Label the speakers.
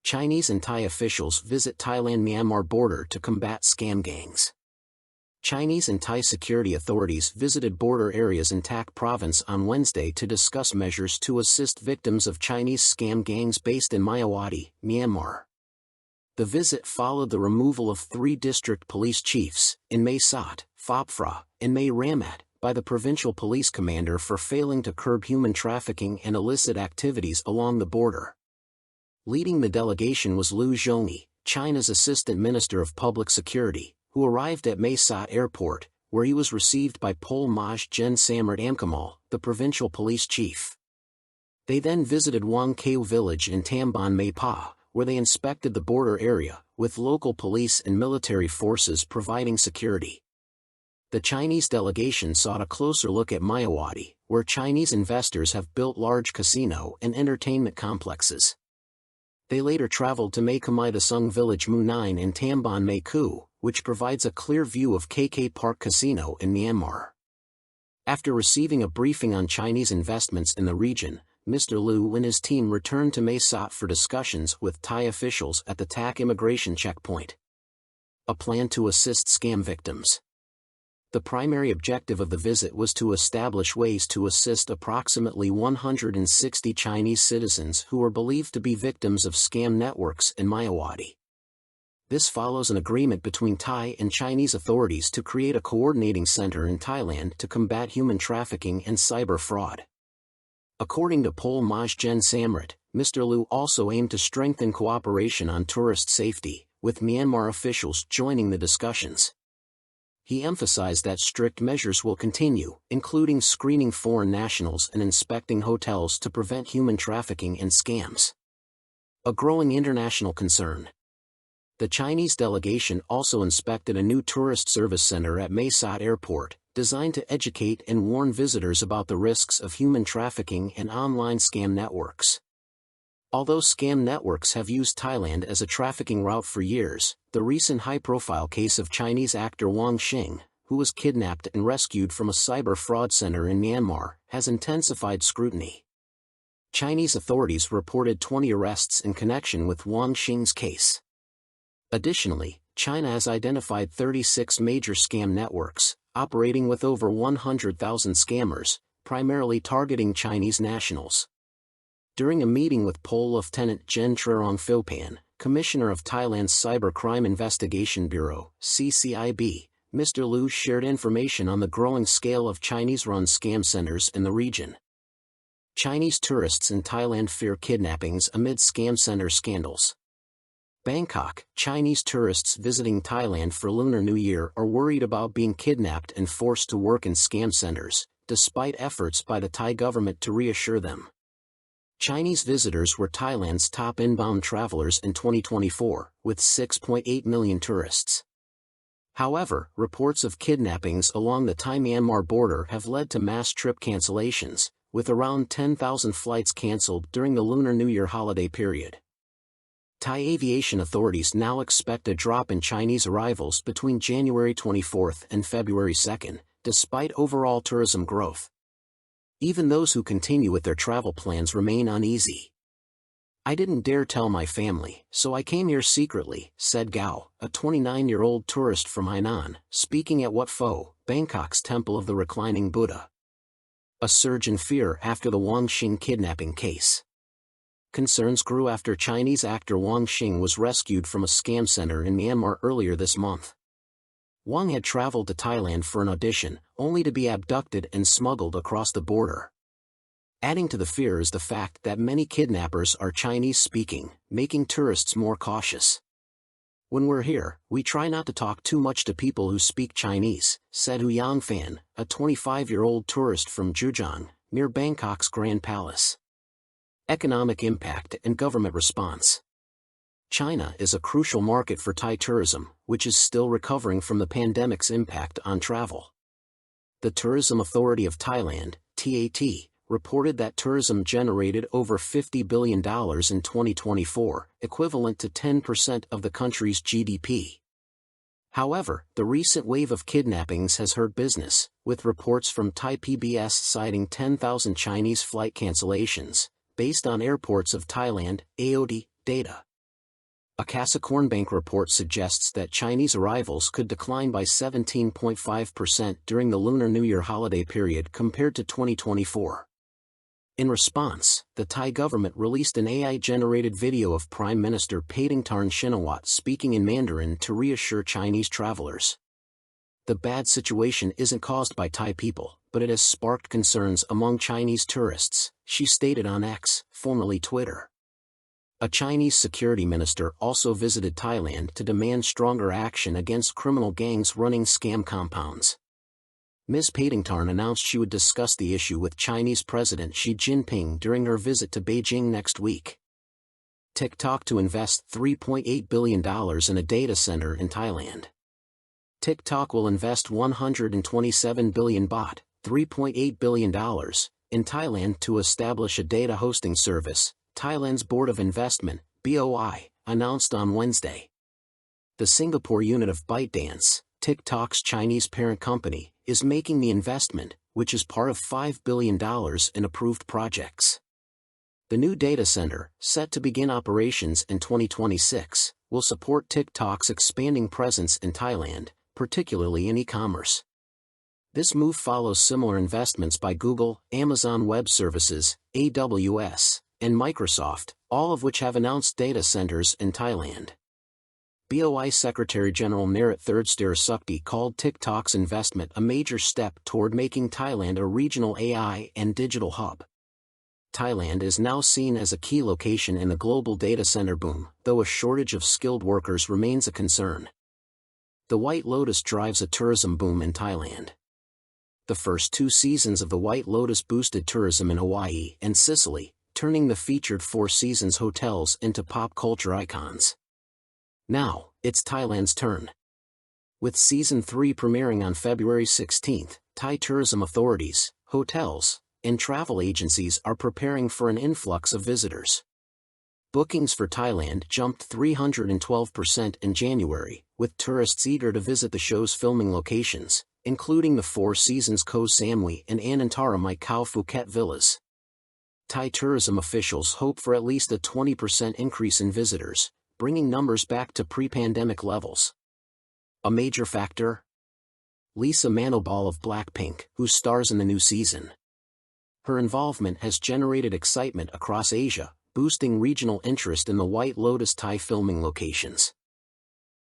Speaker 1: Chinese and Thai officials visit Thailand-Myanmar border to combat scam gangs. Chinese and Thai security authorities visited border areas in Tak province on Wednesday to discuss measures to assist victims of Chinese scam gangs based in Myawaddy, Myanmar. The visit followed the removal of 3 district police chiefs, in Mae Sot, Phop Phra, and Mae Ramat, by the provincial police commander for failing to curb human trafficking and illicit activities along the border. Leading the delegation was Liu Zhongyi, China's Assistant Minister of Public Security, who arrived at Mae Sot Airport, where he was received by Pol Maj Gen Samrat Amkamal, the provincial police chief. They then visited Wang Keu village in Tambon Mae Pa, where they inspected the border area, with local police and military forces providing security. The Chinese delegation sought a closer look at Myawaddy, where Chinese investors have built large casino and entertainment complexes. They later traveled to Mae Kamai the Sung village Mu 9 in Tambon Mae Ku, which provides a clear view of KK Park Casino in Myanmar. After receiving a briefing on Chinese investments in the region, Mr. Liu and his team returned to Mae Sot for discussions with Thai officials at the Tak immigration checkpoint. A plan to assist scam victims. The primary objective of the visit was to establish ways to assist approximately 160 Chinese citizens who were believed to be victims of scam networks in Myawaddy. This follows an agreement between Thai and Chinese authorities to create a coordinating center in Thailand to combat human trafficking and cyber fraud. According to Pol Maj Gen Samrat, Mr. Liu also aimed to strengthen cooperation on tourist safety, with Myanmar officials joining the discussions. He emphasized that strict measures will continue, including screening foreign nationals and inspecting hotels to prevent human trafficking and scams. A growing international concern. The Chinese delegation also inspected a new tourist service center at Mae Sot Airport, designed to educate and warn visitors about the risks of human trafficking and online scam networks. Although scam networks have used Thailand as a trafficking route for years, the recent high-profile case of Chinese actor Wang Xing, who was kidnapped and rescued from a cyber fraud center in Myanmar, has intensified scrutiny. Chinese authorities reported 20 arrests in connection with Wang Xing's case. Additionally, China has identified 36 major scam networks, operating with over 100,000 scammers, primarily targeting Chinese nationals. During a meeting with Pol Lieutenant Gen Trerong Phopan, Commissioner of Thailand's Cybercrime Investigation Bureau, CCIB, Mr. Liu shared information on the growing scale of Chinese-run scam centers in the region. Chinese tourists in Thailand fear kidnappings amid scam center scandals. Bangkok, Chinese tourists visiting Thailand for Lunar New Year are worried about being kidnapped and forced to work in scam centers, despite efforts by the Thai government to reassure them. Chinese visitors were Thailand's top inbound travelers in 2024, with 6.8 million tourists. However, reports of kidnappings along the Thai-Myanmar border have led to mass trip cancellations, with around 10,000 flights cancelled during the Lunar New Year holiday period. Thai aviation authorities now expect a drop in Chinese arrivals between January 24 and February 2, despite overall tourism growth. Even those who continue with their travel plans remain uneasy. "I didn't dare tell my family, so I came here secretly," said Gao, a 29-year-old tourist from Hainan, speaking at Wat Pho, Bangkok's Temple of the Reclining Buddha. A surge in fear after the Wang Xing kidnapping case. Concerns grew after Chinese actor Wang Xing was rescued from a scam center in Myanmar earlier this month. Wang had traveled to Thailand for an audition, only to be abducted and smuggled across the border. Adding to the fear is the fact that many kidnappers are Chinese-speaking, making tourists more cautious. "When we're here, we try not to talk too much to people who speak Chinese," said Hu Yangfan, a 25-year-old tourist from Zhejiang, near Bangkok's Grand Palace. Economic impact and government response. China is a crucial market for Thai tourism, which is still recovering from the pandemic's impact on travel. The Tourism Authority of Thailand, TAT, reported that tourism generated over $50 billion in 2024, equivalent to 10% of the country's GDP. However, the recent wave of kidnappings has hurt business, with reports from Thai PBS citing 10,000 Chinese flight cancellations, based on airports of Thailand, AOD, data. A Casacornbank report suggests that Chinese arrivals could decline by 17.5% during the Lunar New Year holiday period compared to 2024. In response, the Thai government released an AI-generated video of Prime Minister Paetongtarn Shinawatra speaking in Mandarin to reassure Chinese travelers. The bad situation isn't caused by Thai people, but it has sparked concerns among Chinese tourists, she stated on X, formerly Twitter. A Chinese security minister also visited Thailand to demand stronger action against criminal gangs running scam compounds. Ms. Paetongtarn announced she would discuss the issue with Chinese President Xi Jinping during her visit to Beijing next week. TikTok to invest $3.8 billion in a data center in Thailand. TikTok will invest 127 billion baht, $3.8 billion, in Thailand to establish a data hosting service, Thailand's Board of Investment, BOI, announced on Wednesday. The Singapore unit of ByteDance, TikTok's Chinese parent company, is making the investment, which is part of $5 billion in approved projects. The new data center, set to begin operations in 2026, will support TikTok's expanding presence in Thailand, particularly in e-commerce. This move follows similar investments by Google, Amazon Web Services, AWS, and Microsoft, all of which have announced data centers in Thailand. BOI Secretary General Narit Thirdster Sukti called TikTok's investment a major step toward making Thailand a regional AI and digital hub. Thailand is now seen as a key location in the global data center boom, though a shortage of skilled workers remains a concern. The White Lotus drives a tourism boom in Thailand. The first 2 seasons of the White Lotus boosted tourism in Hawaii and Sicily, turning the featured Four Seasons hotels into pop culture icons. Now, it's Thailand's turn. With Season 3 premiering on February 16, Thai tourism authorities, hotels, and travel agencies are preparing for an influx of visitors. Bookings for Thailand jumped 312% in January, with tourists eager to visit the show's filming locations, including the Four Seasons Koh Samui and Anantara Mai Khao Phuket villas. Thai tourism officials hope for at least a 20% increase in visitors, bringing numbers back to pre-pandemic levels. A major factor? Lisa Manobal of Blackpink, who stars in the new season. Her involvement has generated excitement across Asia, boosting regional interest in the White Lotus Thai filming locations.